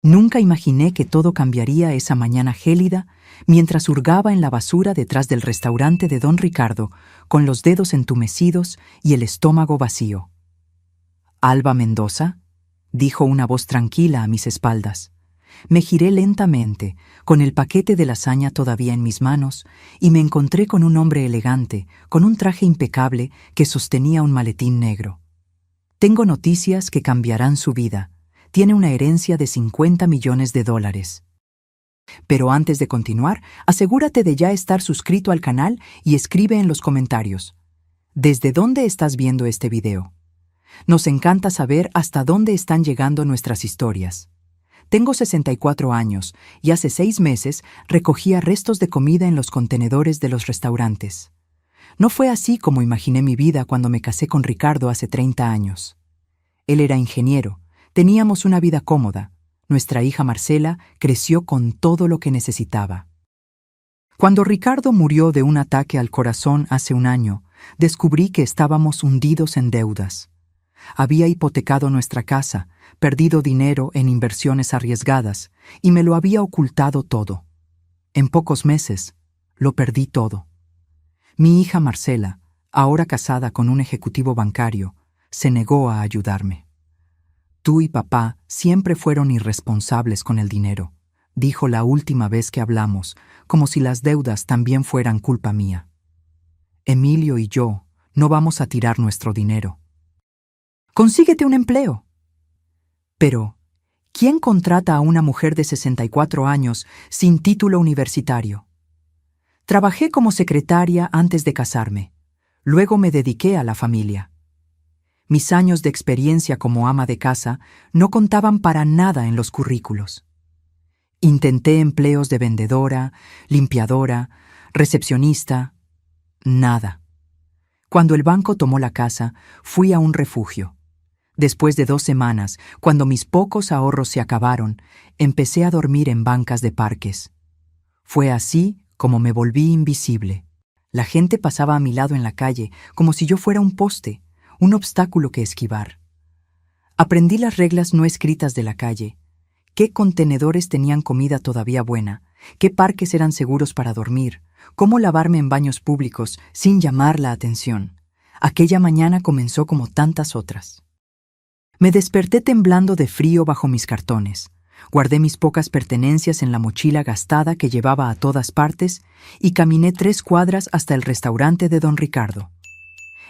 Nunca imaginé que todo cambiaría esa mañana gélida mientras hurgaba en la basura detrás del restaurante de don Ricardo, con los dedos entumecidos y el estómago vacío. «¿Alba Mendoza?», dijo una voz tranquila a mis espaldas. Me giré lentamente, con el paquete de lasaña todavía en mis manos, y me encontré con un hombre elegante, con un traje impecable que sostenía un maletín negro. «Tengo noticias que cambiarán su vida. Tiene una herencia de $50 millones. Pero antes de continuar, asegúrate de ya estar suscrito al canal y escribe en los comentarios: ¿desde dónde estás viendo este video? Nos encanta saber hasta dónde están llegando nuestras historias. Tengo 64 años y hace 6 meses recogía restos de comida en los contenedores de los restaurantes. No fue así como imaginé mi vida cuando me casé con Ricardo hace 30 años. Él era ingeniero, teníamos una vida cómoda. Nuestra hija Marcela creció con todo lo que necesitaba. Cuando Ricardo murió de un ataque al corazón hace un año, descubrí que estábamos hundidos en deudas. Había hipotecado nuestra casa, perdido dinero en inversiones arriesgadas y me lo había ocultado todo. En pocos meses, lo perdí todo. Mi hija Marcela, ahora casada con un ejecutivo bancario, se negó a ayudarme. «Tú y papá siempre fueron irresponsables con el dinero», dijo la última vez que hablamos, como si las deudas también fueran culpa mía. «Emilio y yo no vamos a tirar nuestro dinero. Consíguete un empleo». Pero, ¿quién contrata a una mujer de 64 años sin título universitario? Trabajé como secretaria antes de casarme. Luego me dediqué a la familia. Mis años de experiencia como ama de casa no contaban para nada en los currículos. Intenté empleos de vendedora, limpiadora, recepcionista. Nada. Cuando el banco tomó la casa, fui a un refugio. Después de 2 semanas, cuando mis pocos ahorros se acabaron, empecé a dormir en bancas de parques. Fue así como me volví invisible. La gente pasaba a mi lado en la calle como si yo fuera un poste, un obstáculo que esquivar. Aprendí las reglas no escritas de la calle. ¿Qué contenedores tenían comida todavía buena? ¿Qué parques eran seguros para dormir? ¿Cómo lavarme en baños públicos sin llamar la atención? Aquella mañana comenzó como tantas otras. Me desperté temblando de frío bajo mis cartones. Guardé mis pocas pertenencias en la mochila gastada que llevaba a todas partes y caminé 3 cuadras hasta el restaurante de don Ricardo.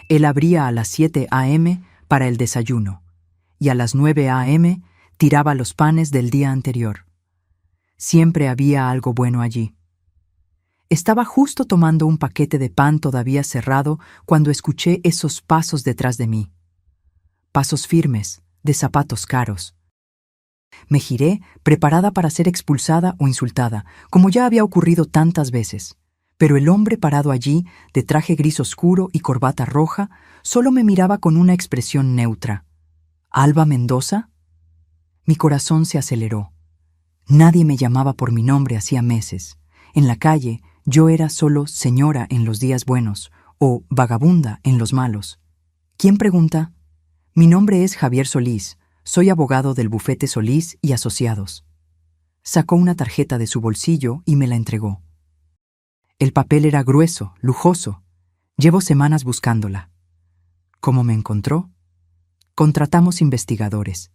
Él abría a las 7 a.m. para el desayuno y a las 9 a.m. tiraba los panes del día anterior. Siempre había algo bueno allí. Estaba justo tomando un paquete de pan todavía cerrado cuando escuché esos pasos detrás de mí. Pasos firmes, de zapatos caros. Me giré, preparada para ser expulsada o insultada, como ya había ocurrido tantas veces. Pero el hombre parado allí, de traje gris oscuro y corbata roja, solo me miraba con una expresión neutra. «¿Alba Mendoza?». Mi corazón se aceleró. Nadie me llamaba por mi nombre hacía meses. En la calle, yo era solo señora en los días buenos o vagabunda en los malos. ¿Quién pregunta? Mi nombre es Javier Solís. Soy abogado del bufete Solís y Asociados. Sacó una tarjeta de su bolsillo y me la entregó. El papel era grueso, lujoso. Llevo semanas buscándola. ¿Cómo me encontró? Contratamos investigadores.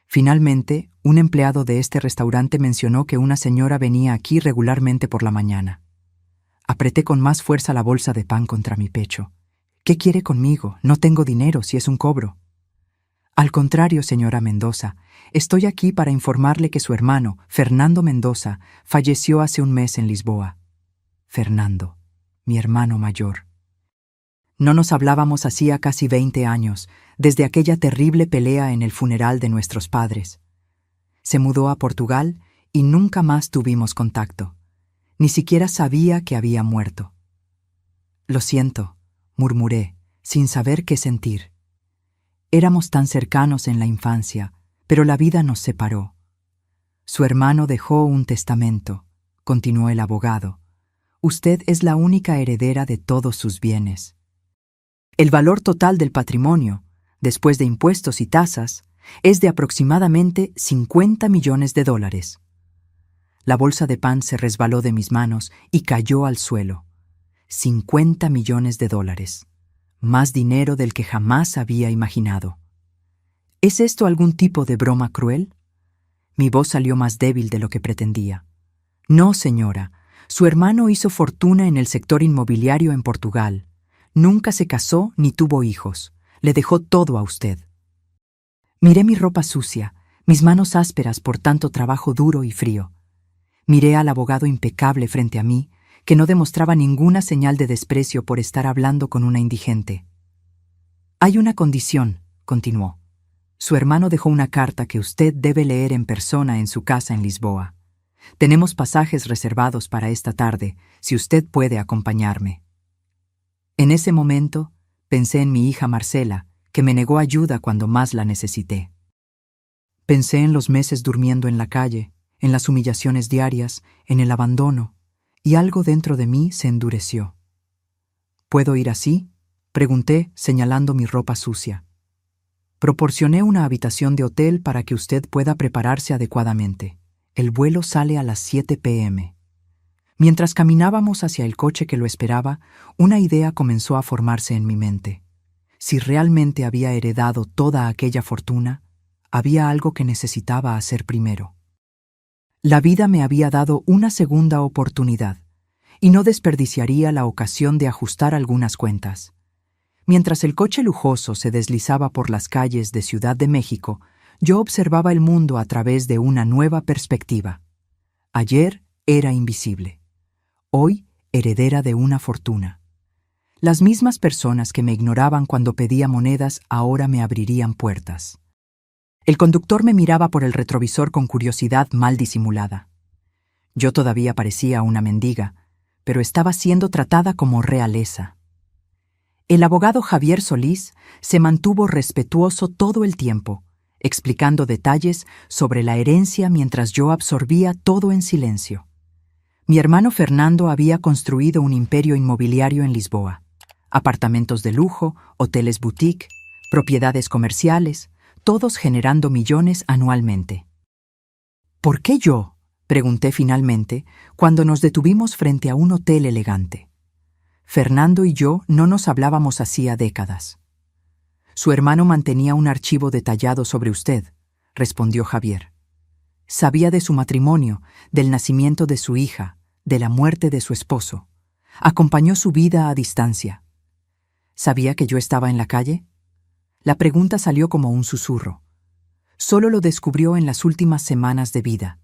Finalmente, un empleado de este restaurante mencionó que una señora venía aquí regularmente por la mañana. Apreté con más fuerza la bolsa de pan contra mi pecho. ¿Qué quiere conmigo? No tengo dinero si es un cobro. Al contrario, señora Mendoza, estoy aquí para informarle que su hermano, Fernando Mendoza, falleció hace un mes en Lisboa. Fernando, mi hermano mayor. No nos hablábamos hacía casi 20 años, desde aquella terrible pelea en el funeral de nuestros padres. Se mudó a Portugal y nunca más tuvimos contacto. Ni siquiera sabía que había muerto. «Lo siento», murmuré, sin saber qué sentir. Éramos tan cercanos en la infancia, pero la vida nos separó. Su hermano dejó un testamento, continuó el abogado. Usted es la única heredera de todos sus bienes. El valor total del patrimonio, después de impuestos y tasas, Es de aproximadamente $50 millones. La bolsa de pan se resbaló de mis manos y cayó al suelo. $50 millones. Más dinero del que jamás había imaginado. ¿Es esto algún tipo de broma cruel? Mi voz salió más débil de lo que pretendía. No, señora. Su hermano hizo fortuna en el sector inmobiliario en Portugal. Nunca se casó ni tuvo hijos. Le dejó todo a usted. Miré mi ropa sucia, mis manos ásperas por tanto trabajo duro y frío. Miré al abogado impecable frente a mí, que no demostraba ninguna señal de desprecio por estar hablando con una indigente. Hay una condición, continuó. Su hermano dejó una carta que usted debe leer en persona en su casa en Lisboa. Tenemos pasajes reservados para esta tarde, si usted puede acompañarme. En ese momento, pensé en mi hija Marcela, que me negó ayuda cuando más la necesité. Pensé en los meses durmiendo en la calle, en las humillaciones diarias, en el abandono, y algo dentro de mí se endureció. ¿Puedo ir así?, pregunté, señalando mi ropa sucia. Proporcioné una habitación de hotel para que usted pueda prepararse adecuadamente. El vuelo sale a las 7 p.m. Mientras caminábamos hacia el coche que lo esperaba, una idea comenzó a formarse en mi mente. Si realmente había heredado toda aquella fortuna, había algo que necesitaba hacer primero. La vida me había dado una segunda oportunidad, y no desperdiciaría la ocasión de ajustar algunas cuentas. Mientras el coche lujoso se deslizaba por las calles de Ciudad de México, yo observaba el mundo a través de una nueva perspectiva. Ayer era invisible. Hoy, heredera de una fortuna. Las mismas personas que me ignoraban cuando pedía monedas ahora me abrirían puertas. El conductor me miraba por el retrovisor con curiosidad mal disimulada. Yo todavía parecía una mendiga, pero estaba siendo tratada como realeza. El abogado Javier Solís se mantuvo respetuoso todo el tiempo, explicando detalles sobre la herencia mientras yo absorbía todo en silencio. Mi hermano Fernando había construido un imperio inmobiliario en Lisboa. Apartamentos de lujo, hoteles boutique, propiedades comerciales, todos generando millones anualmente. ¿Por qué yo?, pregunté finalmente, cuando nos detuvimos frente a un hotel elegante. Fernando y yo no nos hablábamos hacía décadas. Su hermano mantenía un archivo detallado sobre usted, respondió Javier. Sabía de su matrimonio, del nacimiento de su hija, de la muerte de su esposo. Acompañó su vida a distancia. ¿Sabía que yo estaba en la calle? La pregunta salió como un susurro. Solo lo descubrió en las últimas semanas de vida.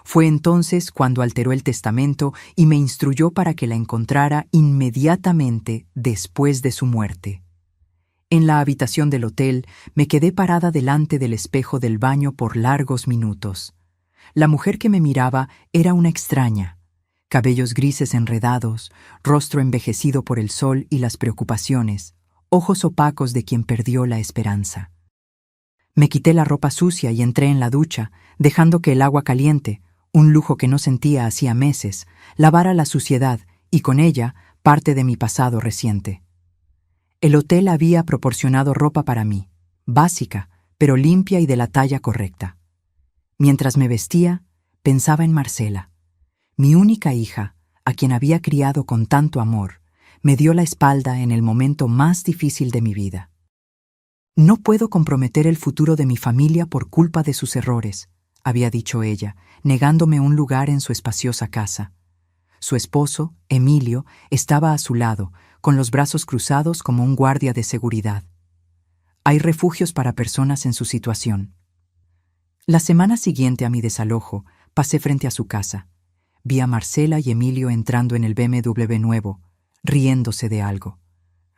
Fue entonces cuando alteró el testamento y me instruyó para que la encontrara inmediatamente después de su muerte. En la habitación del hotel me quedé parada delante del espejo del baño por largos minutos. La mujer que me miraba era una extraña. Cabellos grises enredados, rostro envejecido por el sol y las preocupaciones, ojos opacos de quien perdió la esperanza. Me quité la ropa sucia y entré en la ducha, dejando que el agua caliente, un lujo que no sentía hacía meses, lavara la suciedad y con ella parte de mi pasado reciente. El hotel había proporcionado ropa para mí, básica, pero limpia y de la talla correcta. Mientras me vestía, pensaba en Marcela. Mi única hija, a quien había criado con tanto amor, me dio la espalda en el momento más difícil de mi vida. No puedo comprometer el futuro de mi familia por culpa de sus errores, había dicho ella, negándome un lugar en su espaciosa casa. Su esposo, Emilio, estaba a su lado, con los brazos cruzados como un guardia de seguridad. Hay refugios para personas en su situación. La semana siguiente a mi desalojo, pasé frente a su casa. Vi a Marcela y Emilio entrando en el BMW nuevo, riéndose de algo.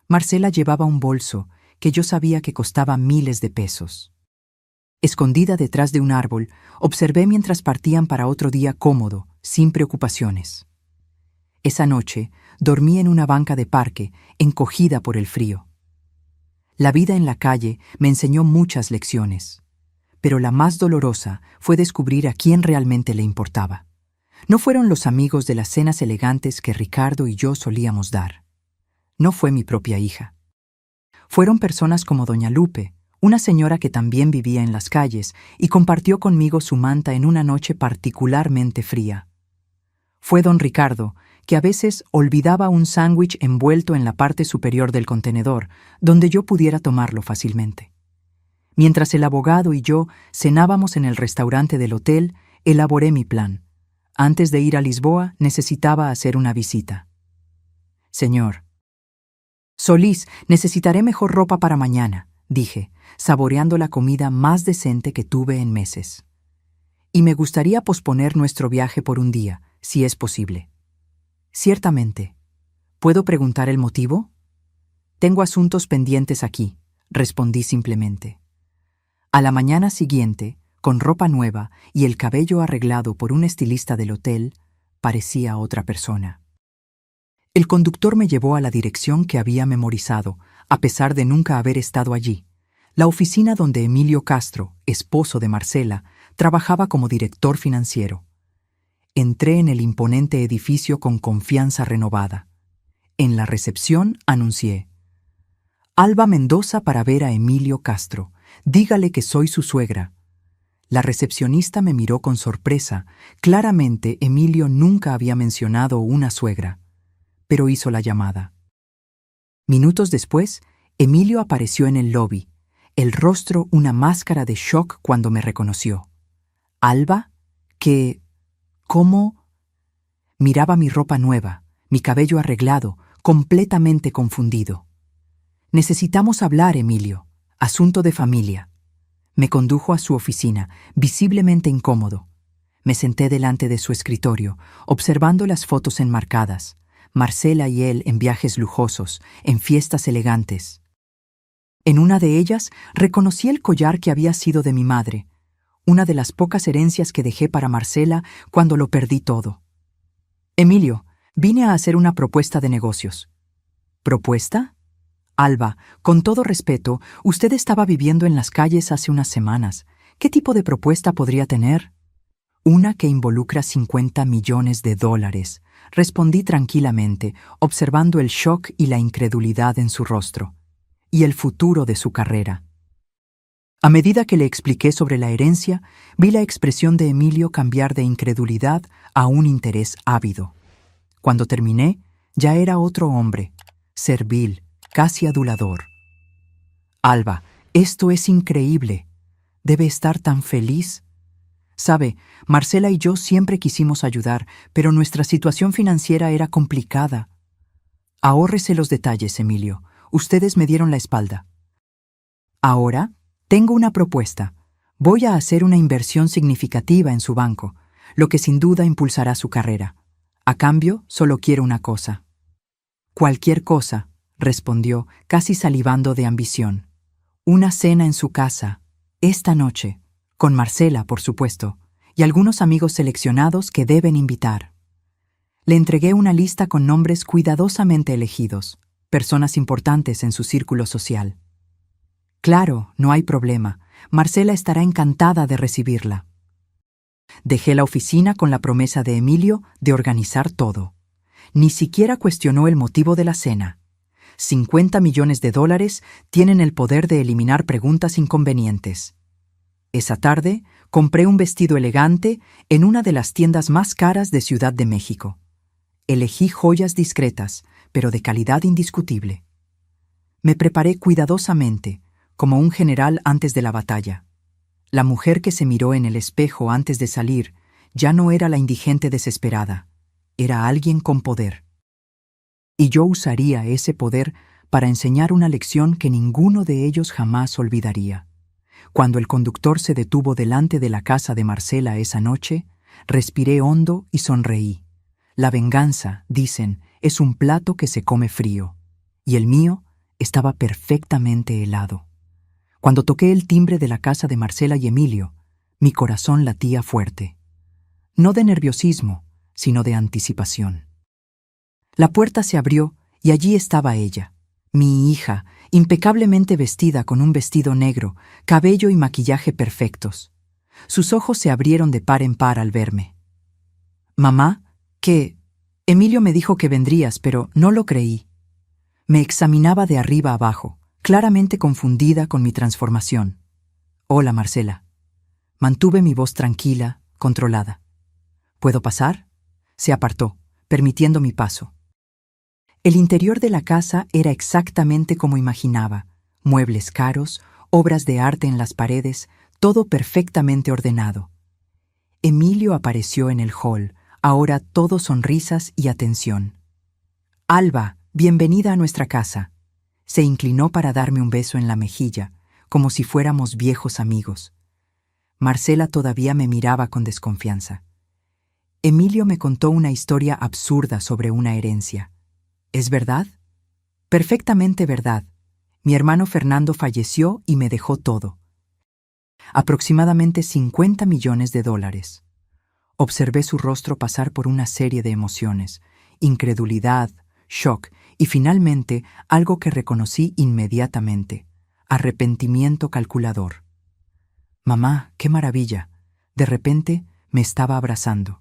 Marcela llevaba un bolso que yo sabía que costaba miles de pesos. Escondida detrás de un árbol, observé mientras partían para otro día cómodo, sin preocupaciones. Esa noche, dormí en una banca de parque, encogida por el frío. La vida en la calle me enseñó muchas lecciones, pero la más dolorosa fue descubrir a quién realmente le importaba. No fueron los amigos de las cenas elegantes que Ricardo y yo solíamos dar. No fue mi propia hija. Fueron personas como doña Lupe, una señora que también vivía en las calles y compartió conmigo su manta en una noche particularmente fría. Fue don Ricardo, que a veces olvidaba un sándwich envuelto en la parte superior del contenedor, donde yo pudiera tomarlo fácilmente. Mientras el abogado y yo cenábamos en el restaurante del hotel, elaboré mi plan. Antes de ir a Lisboa, necesitaba hacer una visita. Señor Solís, necesitaré mejor ropa para mañana, dije, saboreando la comida más decente que tuve en meses. Y me gustaría posponer nuestro viaje por un día, si es posible. Ciertamente. ¿Puedo preguntar el motivo? Tengo asuntos pendientes aquí, respondí simplemente. A la mañana siguiente, con ropa nueva y el cabello arreglado por un estilista del hotel, parecía otra persona. El conductor me llevó a la dirección que había memorizado, a pesar de nunca haber estado allí, la oficina donde Emilio Castro, esposo de Marcela, trabajaba como director financiero. Entré en el imponente edificio con confianza renovada. En la recepción anuncié: Alba Mendoza para ver a Emilio Castro. Dígale que soy su suegra. La recepcionista me miró con sorpresa. Claramente Emilio nunca había mencionado una suegra, pero hizo la llamada. Minutos después, Emilio apareció en el lobby, el rostro una máscara de shock cuando me reconoció. ¿Alba? ¿Cómo? Miraba mi ropa nueva, mi cabello arreglado, completamente confundido. Necesitamos hablar, Emilio. Asunto de familia. Me condujo a su oficina, visiblemente incómodo. Me senté delante de su escritorio, observando las fotos enmarcadas. Marcela y él en viajes lujosos, en fiestas elegantes. En una de ellas reconocí el collar que había sido de mi madre, una de las pocas herencias que dejé para Marcela cuando lo perdí todo. Emilio, vine a hacer una propuesta de negocios. ¿Propuesta? Alba, con todo respeto, usted estaba viviendo en las calles hace unas semanas. ¿Qué tipo de propuesta podría tener? Una que involucra $50 millones, respondí tranquilamente, observando el shock y la incredulidad en su rostro, y el futuro de su carrera. A medida que le expliqué sobre la herencia, vi la expresión de Emilio cambiar de incredulidad a un interés ávido. Cuando terminé, ya era otro hombre, servil, casi adulador. Alba, esto es increíble. Debe estar tan feliz. Sabe, Marcela y yo siempre quisimos ayudar, pero nuestra situación financiera era complicada. Ahórrese los detalles, Emilio. Ustedes me dieron la espalda. Ahora, tengo una propuesta. Voy a hacer una inversión significativa en su banco, lo que sin duda impulsará su carrera. A cambio, solo quiero una cosa. Cualquier cosa, respondió, casi salivando de ambición. Una cena en su casa, esta noche, con Marcela, por supuesto, y algunos amigos seleccionados que deben invitar. Le entregué una lista con nombres cuidadosamente elegidos, personas importantes en su círculo social. Claro, no hay problema. Marcela estará encantada de recibirla. Dejé la oficina con la promesa de Emilio de organizar todo. Ni siquiera cuestionó el motivo de la cena. $50 millones tienen el poder de eliminar preguntas inconvenientes. Esa tarde, compré un vestido elegante en una de las tiendas más caras de Ciudad de México. Elegí joyas discretas, pero de calidad indiscutible. Me preparé cuidadosamente, como un general antes de la batalla. La mujer que se miró en el espejo antes de salir ya no era la indigente desesperada, era alguien con poder. Y yo usaría ese poder para enseñar una lección que ninguno de ellos jamás olvidaría. Cuando el conductor se detuvo delante de la casa de Marcela esa noche, respiré hondo y sonreí. La venganza, dicen, es un plato que se come frío, y el mío estaba perfectamente helado. Cuando toqué el timbre de la casa de Marcela y Emilio, mi corazón latía fuerte. No de nerviosismo, sino de anticipación. La puerta se abrió y allí estaba ella, mi hija, impecablemente vestida con un vestido negro, cabello y maquillaje perfectos. Sus ojos se abrieron de par en par al verme. «Mamá, ¿qué? Emilio me dijo que vendrías, pero no lo creí». Me examinaba de arriba abajo, claramente confundida con mi transformación. Hola, Marcela. Mantuve mi voz tranquila, controlada. ¿Puedo pasar? Se apartó, permitiendo mi paso. El interior de la casa era exactamente como imaginaba. Muebles caros, obras de arte en las paredes, todo perfectamente ordenado. Emilio apareció en el hall, ahora todo sonrisas y atención. Alba, bienvenida a nuestra casa. Se inclinó para darme un beso en la mejilla, como si fuéramos viejos amigos. Marcela todavía me miraba con desconfianza. Emilio me contó una historia absurda sobre una herencia. ¿Es verdad? Perfectamente verdad. Mi hermano Fernando falleció y me dejó todo. Aproximadamente $50 millones. Observé su rostro pasar por una serie de emociones: incredulidad, shock y finalmente algo que reconocí inmediatamente: arrepentimiento calculador. Mamá, qué maravilla. De repente me estaba abrazando.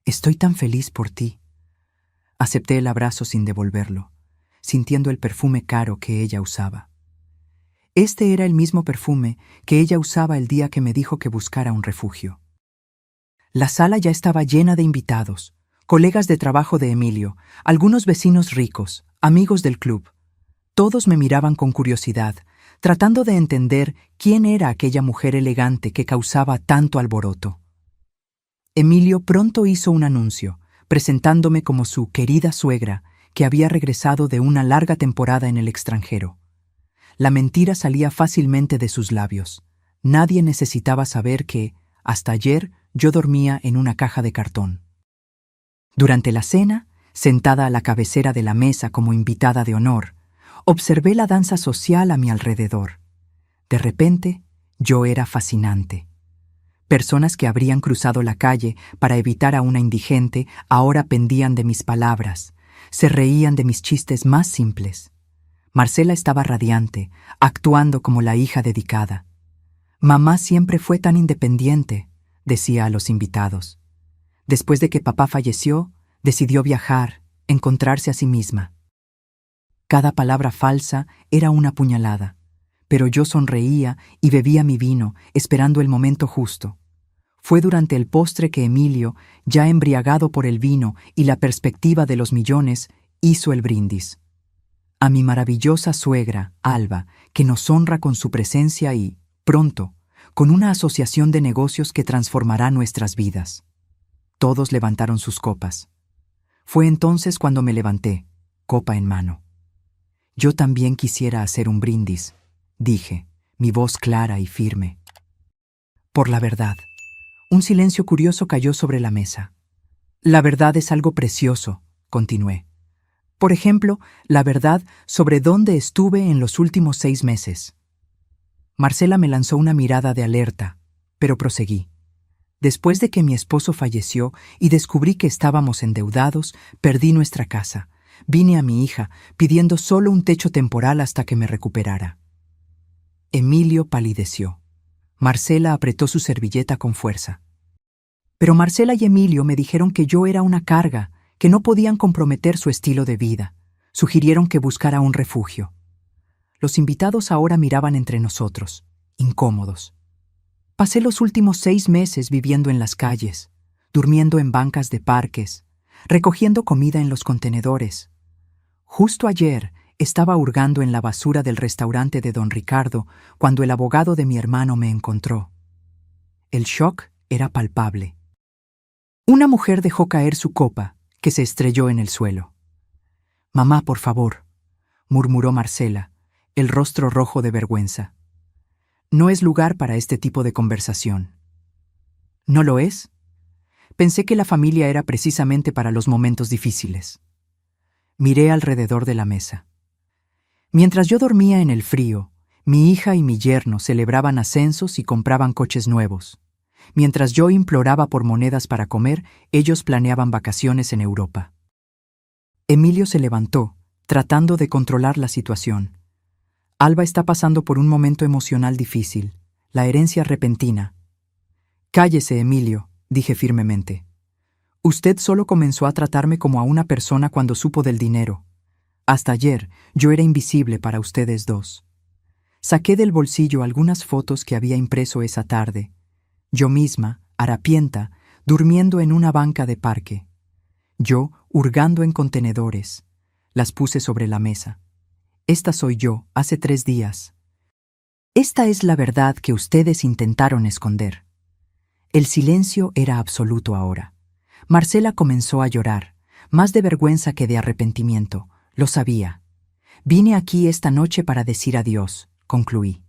Estoy tan feliz por ti. Acepté el abrazo sin devolverlo, sintiendo el perfume caro que ella usaba. Este era el mismo perfume que ella usaba el día que me dijo que buscara un refugio. La sala ya estaba llena de invitados, colegas de trabajo de Emilio, algunos vecinos ricos, amigos del club. Todos me miraban con curiosidad, tratando de entender quién era aquella mujer elegante que causaba tanto alboroto. Emilio pronto hizo un anuncio, presentándome como su querida suegra, que había regresado de una larga temporada en el extranjero. La mentira salía fácilmente de sus labios. Nadie necesitaba saber que, hasta ayer, yo dormía en una caja de cartón. Durante la cena, sentada a la cabecera de la mesa como invitada de honor, observé la danza social a mi alrededor. De repente, yo era fascinante. Personas que habrían cruzado la calle para evitar a una indigente ahora pendían de mis palabras, se reían de mis chistes más simples. Marcela estaba radiante, actuando como la hija dedicada. Mamá siempre fue tan independiente, decía a los invitados. Después de que papá falleció, decidió viajar, encontrarse a sí misma. Cada palabra falsa era una puñalada, pero yo sonreía y bebía mi vino, esperando el momento justo. Fue durante el postre que Emilio, ya embriagado por el vino y la perspectiva de los millones, hizo el brindis. A mi maravillosa suegra, Alba, que nos honra con su presencia y, pronto, con una asociación de negocios que transformará nuestras vidas. Todos levantaron sus copas. Fue entonces cuando me levanté, copa en mano. Yo también quisiera hacer un brindis, dije, mi voz clara y firme. Por la verdad. Un silencio curioso cayó sobre la mesa. La verdad es algo precioso, continué. Por ejemplo, la verdad sobre dónde estuve en los últimos 6 meses. Marcela me lanzó una mirada de alerta, pero proseguí. Después de que mi esposo falleció y descubrí que estábamos endeudados, perdí nuestra casa. Vine a mi hija, pidiendo solo un techo temporal hasta que me recuperara. Emilio palideció. Marcela apretó su servilleta con fuerza. Pero Marcela y Emilio me dijeron que yo era una carga, que no podían comprometer su estilo de vida. Sugirieron que buscara un refugio. Los invitados ahora miraban entre nosotros, incómodos. Pasé los últimos 6 meses viviendo en las calles, durmiendo en bancas de parques, recogiendo comida en los contenedores. Justo ayer estaba hurgando en la basura del restaurante de don Ricardo cuando el abogado de mi hermano me encontró. El shock era palpable. Una mujer dejó caer su copa, que se estrelló en el suelo. «Mamá, por favor», murmuró Marcela, el rostro rojo de vergüenza. «No es lugar para este tipo de conversación». «¿No lo es?» Pensé que la familia era precisamente para los momentos difíciles. Miré alrededor de la mesa. Mientras yo dormía en el frío, mi hija y mi yerno celebraban ascensos y compraban coches nuevos. Mientras yo imploraba por monedas para comer, ellos planeaban vacaciones en Europa. Emilio se levantó, tratando de controlar la situación. Alba está pasando por un momento emocional difícil, la herencia repentina. «Cállese, Emilio», dije firmemente. «Usted solo comenzó a tratarme como a una persona cuando supo del dinero. Hasta ayer yo era invisible para ustedes dos». Saqué del bolsillo algunas fotos que había impreso esa tarde. Yo misma, harapienta, durmiendo en una banca de parque. Yo, hurgando en contenedores. Las puse sobre la mesa. Esta soy yo, hace 3 días. Esta es la verdad que ustedes intentaron esconder. El silencio era absoluto ahora. Marcela comenzó a llorar, más de vergüenza que de arrepentimiento. Lo sabía. Vine aquí esta noche para decir adiós, concluí.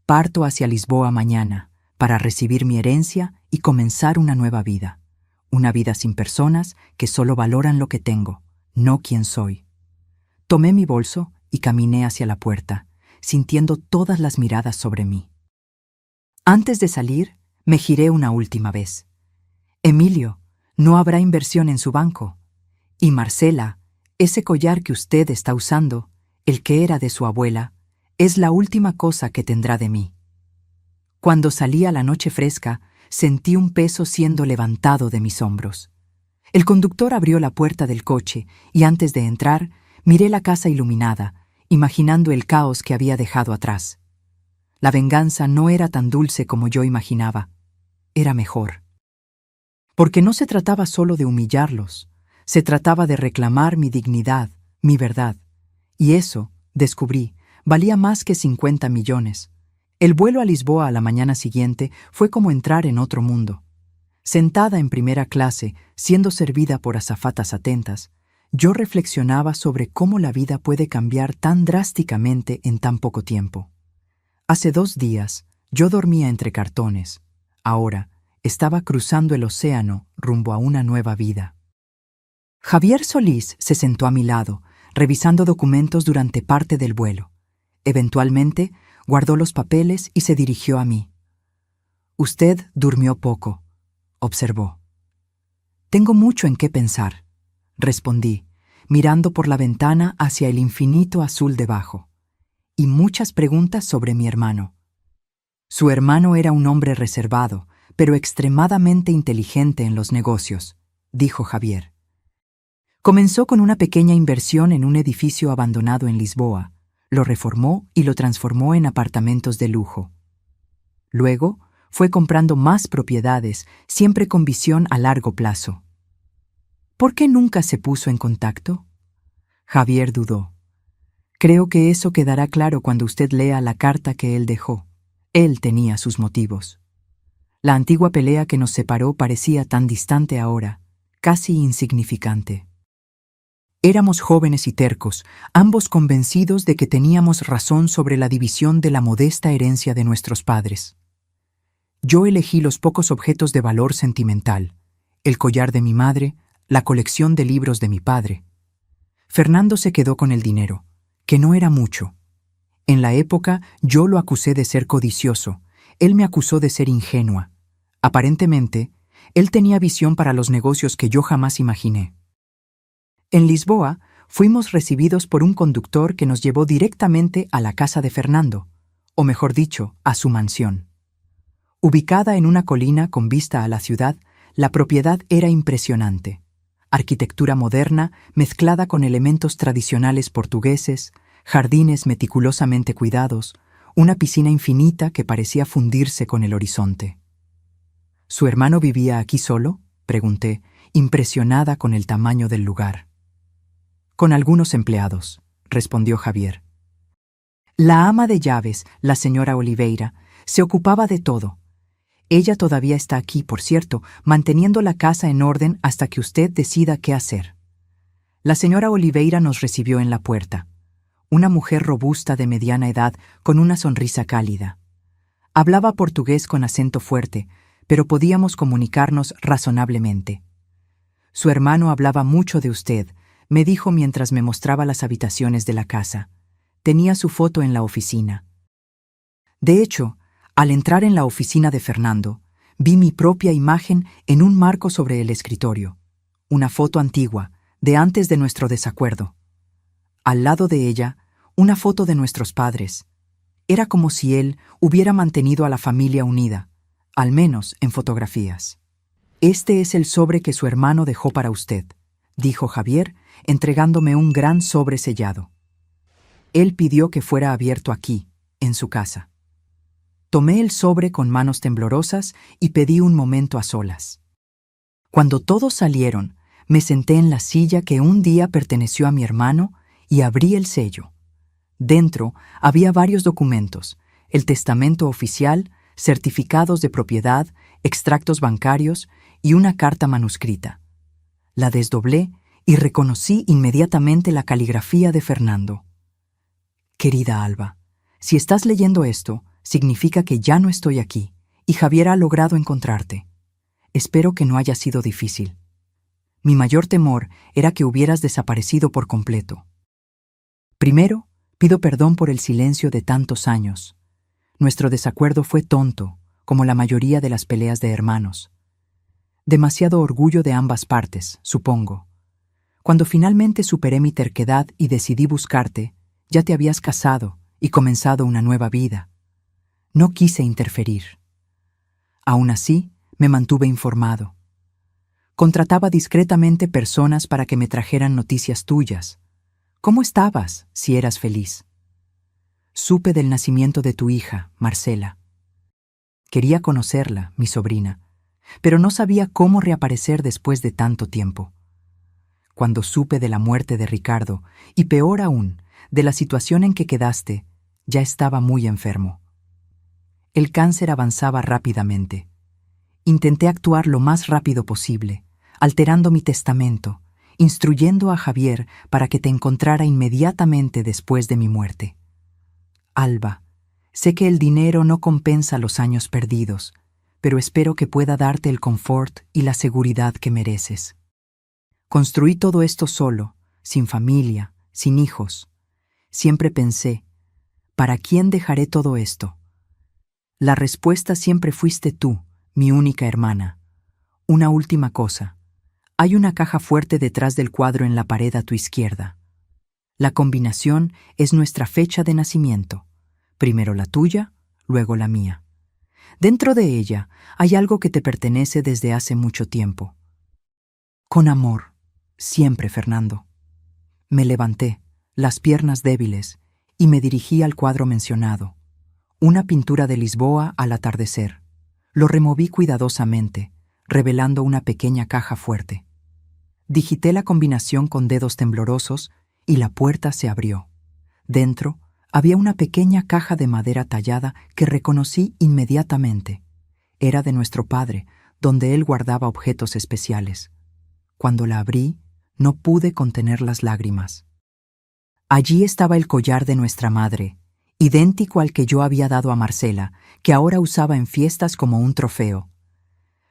Parto hacia Lisboa mañana, para recibir mi herencia y comenzar una nueva vida. Una vida sin personas que solo valoran lo que tengo, no quién soy. Tomé mi bolso y caminé hacia la puerta, sintiendo todas las miradas sobre mí. Antes de salir, me giré una última vez. Emilio, no habrá inversión en su banco. Y Marcela, ese collar que usted está usando, el que era de su abuela, es la última cosa que tendrá de mí. Cuando salí a la noche fresca, sentí un peso siendo levantado de mis hombros. El conductor abrió la puerta del coche y antes de entrar, miré la casa iluminada, imaginando el caos que había dejado atrás. La venganza no era tan dulce como yo imaginaba. Era mejor. Porque no se trataba solo de humillarlos, se trataba de reclamar mi dignidad, mi verdad. Y eso, descubrí, valía más que 50 millones. El vuelo a Lisboa a la mañana siguiente fue como entrar en otro mundo. Sentada en primera clase, siendo servida por azafatas atentas, yo reflexionaba sobre cómo la vida puede cambiar tan drásticamente en tan poco tiempo. Hace 2 días, yo dormía entre cartones. Ahora, estaba cruzando el océano rumbo a una nueva vida. Javier Solís se sentó a mi lado, revisando documentos durante parte del vuelo. Eventualmente, guardó los papeles y se dirigió a mí. «Usted durmió poco», observó. «Tengo mucho en qué pensar», respondí, mirando por la ventana hacia el infinito azul debajo. «Y muchas preguntas sobre mi hermano». Su hermano era un hombre reservado, pero extremadamente inteligente en los negocios, dijo Javier. Comenzó con una pequeña inversión en un edificio abandonado en Lisboa, lo reformó y lo transformó en apartamentos de lujo. Luego, fue comprando más propiedades, siempre con visión a largo plazo. ¿Por qué nunca se puso en contacto? Javier dudó. Creo que eso quedará claro cuando usted lea la carta que él dejó. Él tenía sus motivos. La antigua pelea que nos separó parecía tan distante ahora, casi insignificante. Éramos jóvenes y tercos, ambos convencidos de que teníamos razón sobre la división de la modesta herencia de nuestros padres. Yo elegí los pocos objetos de valor sentimental, el collar de mi madre, la colección de libros de mi padre. Fernando se quedó con el dinero, que no era mucho. En la época yo lo acusé de ser codicioso, él me acusó de ser ingenua. Aparentemente, él tenía visión para los negocios que yo jamás imaginé. En Lisboa, fuimos recibidos por un conductor que nos llevó directamente a la casa de Fernando, o mejor dicho, a su mansión. Ubicada en una colina con vista a la ciudad, la propiedad era impresionante. Arquitectura moderna mezclada con elementos tradicionales portugueses, jardines meticulosamente cuidados, una piscina infinita que parecía fundirse con el horizonte. ¿Su hermano vivía aquí solo?, pregunté, impresionada con el tamaño del lugar. Con algunos empleados, respondió Javier. La ama de llaves, la señora Oliveira, se ocupaba de todo. Ella todavía está aquí, por cierto, manteniendo la casa en orden hasta que usted decida qué hacer. La señora Oliveira nos recibió en la puerta. Una mujer robusta de mediana edad con una sonrisa cálida. Hablaba portugués con acento fuerte, pero podíamos comunicarnos razonablemente. Su hermano hablaba mucho de usted, me dijo mientras me mostraba las habitaciones de la casa. Tenía su foto en la oficina. De hecho, al entrar en la oficina de Fernando, vi mi propia imagen en un marco sobre el escritorio. Una foto antigua, de antes de nuestro desacuerdo. Al lado de ella, una foto de nuestros padres. Era como si él hubiera mantenido a la familia unida, al menos en fotografías. «Este es el sobre que su hermano dejó para usted», dijo Javier, entregándome un gran sobre sellado. Él pidió que fuera abierto aquí, en su casa. Tomé el sobre con manos temblorosas y pedí un momento a solas. Cuando todos salieron, me senté en la silla que un día perteneció a mi hermano y abrí el sello. Dentro había varios documentos: el testamento oficial, certificados de propiedad, extractos bancarios y una carta manuscrita. La desdoblé y reconocí inmediatamente la caligrafía de Fernando. Querida Alba, si estás leyendo esto, significa que ya no estoy aquí y Javier ha logrado encontrarte. Espero que no haya sido difícil. Mi mayor temor era que hubieras desaparecido por completo. Primero, pido perdón por el silencio de tantos años. Nuestro desacuerdo fue tonto, como la mayoría de las peleas de hermanos. Demasiado orgullo de ambas partes, supongo. Cuando finalmente superé mi terquedad y decidí buscarte, ya te habías casado y comenzado una nueva vida. No quise interferir. Aún así, me mantuve informado. Contrataba discretamente personas para que me trajeran noticias tuyas. ¿Cómo estabas, si eras feliz? Supe del nacimiento de tu hija, Marcela. Quería conocerla, mi sobrina, pero no sabía cómo reaparecer después de tanto tiempo. Cuando supe de la muerte de Ricardo, y peor aún, de la situación en que quedaste, ya estaba muy enfermo. El cáncer avanzaba rápidamente. Intenté actuar lo más rápido posible, alterando mi testamento, instruyendo a Javier para que te encontrara inmediatamente después de mi muerte. Alba, sé que el dinero no compensa los años perdidos, pero espero que pueda darte el confort y la seguridad que mereces. Construí todo esto solo, sin familia, sin hijos. Siempre pensé, ¿para quién dejaré todo esto? La respuesta siempre fuiste tú, mi única hermana. Una última cosa. Hay una caja fuerte detrás del cuadro en la pared a tu izquierda. La combinación es nuestra fecha de nacimiento. Primero la tuya, luego la mía. Dentro de ella hay algo que te pertenece desde hace mucho tiempo. Con amor, siempre, Fernando. Me levanté, las piernas débiles, y me dirigí al cuadro mencionado. Una pintura de Lisboa al atardecer. Lo removí cuidadosamente, revelando una pequeña caja fuerte. Digité la combinación con dedos temblorosos y la puerta se abrió. Dentro había una pequeña caja de madera tallada que reconocí inmediatamente. Era de nuestro padre, donde él guardaba objetos especiales. Cuando la abrí, no pude contener las lágrimas. Allí estaba el collar de nuestra madre, idéntico al que yo había dado a Marcela, que ahora usaba en fiestas como un trofeo.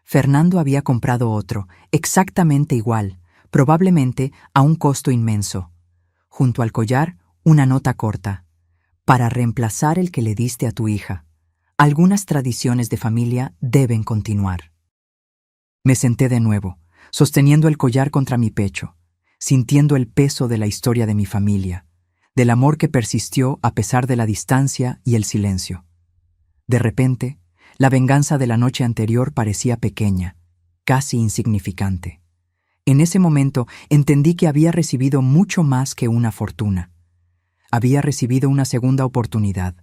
Fernando había comprado otro, exactamente igual, probablemente a un costo inmenso. Junto al collar, una nota corta. Para reemplazar el que le diste a tu hija. Algunas tradiciones de familia deben continuar. Me senté de nuevo, sosteniendo el collar contra mi pecho, sintiendo el peso de la historia de mi familia, del amor que persistió a pesar de la distancia y el silencio. De repente, la venganza de la noche anterior parecía pequeña, casi insignificante. En ese momento entendí que había recibido mucho más que una fortuna. Había recibido una segunda oportunidad,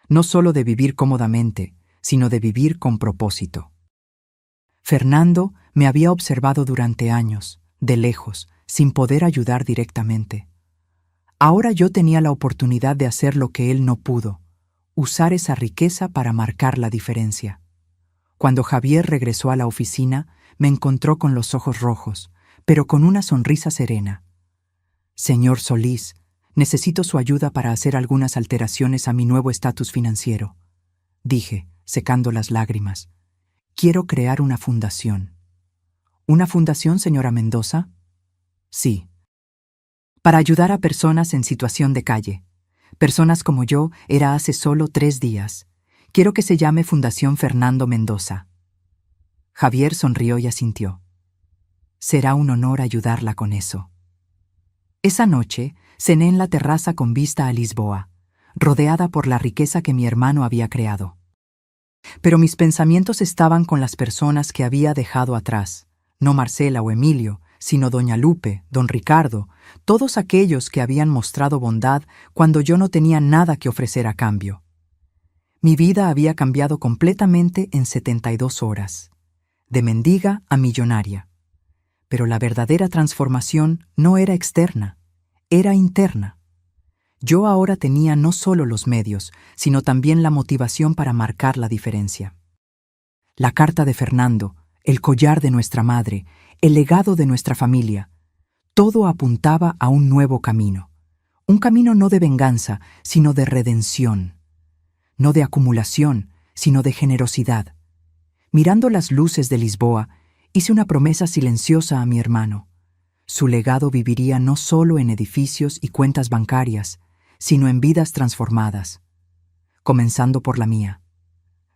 no solo de vivir cómodamente, sino de vivir con propósito. Fernando me había observado durante años, de lejos, sin poder ayudar directamente. Ahora yo tenía la oportunidad de hacer lo que él no pudo, usar esa riqueza para marcar la diferencia. Cuando Javier regresó a la oficina, me encontró con los ojos rojos, pero con una sonrisa serena. Señor Solís, necesito su ayuda para hacer algunas alteraciones a mi nuevo estatus financiero, dije, secando las lágrimas. Quiero crear una fundación. ¿Una fundación, señora Mendoza? Sí. Para ayudar a personas en situación de calle. Personas como yo era hace solo 3 días. Quiero que se llame Fundación Fernando Mendoza. Javier sonrió y asintió. Será un honor ayudarla con eso. Esa noche cené en la terraza con vista a Lisboa, rodeada por la riqueza que mi hermano había creado. Pero mis pensamientos estaban con las personas que había dejado atrás, no Marcela o Emilio, sino doña Lupe, don Ricardo, todos aquellos que habían mostrado bondad cuando yo no tenía nada que ofrecer a cambio. Mi vida había cambiado completamente en 72 horas, de mendiga a millonaria. Pero la verdadera transformación no era externa, era interna. Yo ahora tenía no solo los medios, sino también la motivación para marcar la diferencia. La carta de Fernando, el collar de nuestra madre, el legado de nuestra familia, todo apuntaba a un nuevo camino. Un camino no de venganza, sino de redención. No de acumulación, sino de generosidad. Mirando las luces de Lisboa, hice una promesa silenciosa a mi hermano. Su legado viviría no solo en edificios y cuentas bancarias, sino en vidas transformadas, comenzando por la mía.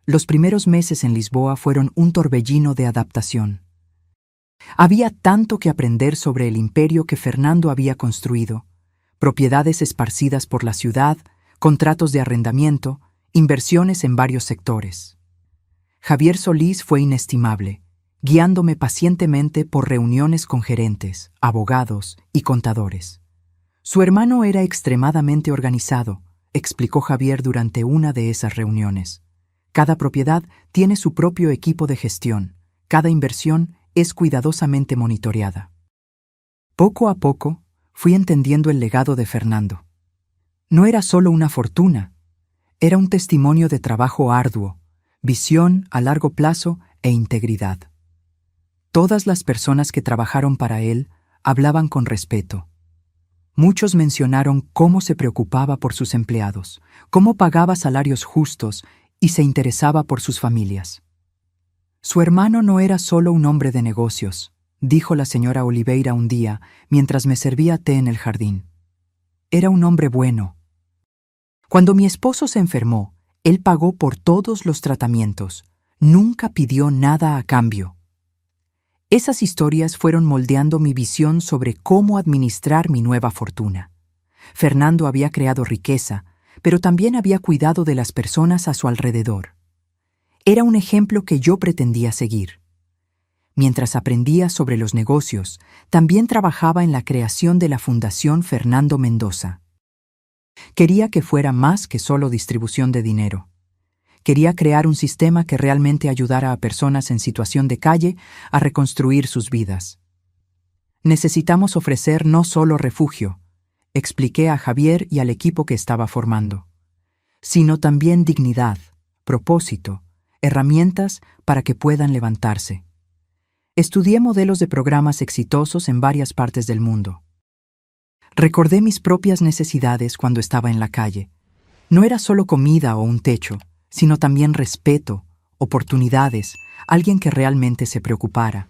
Los primeros meses en Lisboa fueron un torbellino de adaptación. Había tanto que aprender sobre el imperio que Fernando había construido, propiedades esparcidas por la ciudad, contratos de arrendamiento, inversiones en varios sectores. Javier Solís fue inestimable, guiándome pacientemente por reuniones con gerentes, abogados y contadores. Su hermano era extremadamente organizado, explicó Javier durante una de esas reuniones. Cada propiedad tiene su propio equipo de gestión, cada inversión es cuidadosamente monitoreada. Poco a poco, fui entendiendo el legado de Fernando. No era solo una fortuna, era un testimonio de trabajo arduo, visión a largo plazo e integridad. Todas las personas que trabajaron para él hablaban con respeto. Muchos mencionaron cómo se preocupaba por sus empleados, cómo pagaba salarios justos y se interesaba por sus familias. Su hermano no era solo un hombre de negocios, dijo la señora Oliveira un día mientras me servía té en el jardín. Era un hombre bueno. Cuando mi esposo se enfermó, él pagó por todos los tratamientos, nunca pidió nada a cambio. Esas historias fueron moldeando mi visión sobre cómo administrar mi nueva fortuna. Fernando había creado riqueza, pero también había cuidado de las personas a su alrededor. Era un ejemplo que yo pretendía seguir. Mientras aprendía sobre los negocios, también trabajaba en la creación de la Fundación Fernando Mendoza. Quería que fuera más que solo distribución de dinero. Quería crear un sistema que realmente ayudara a personas en situación de calle a reconstruir sus vidas. Necesitamos ofrecer no solo refugio, expliqué a Javier y al equipo que estaba formando, sino también dignidad, propósito, herramientas para que puedan levantarse. Estudié modelos de programas exitosos en varias partes del mundo. Recordé mis propias necesidades cuando estaba en la calle. No era solo comida o un techo, sino también respeto, oportunidades, alguien que realmente se preocupara.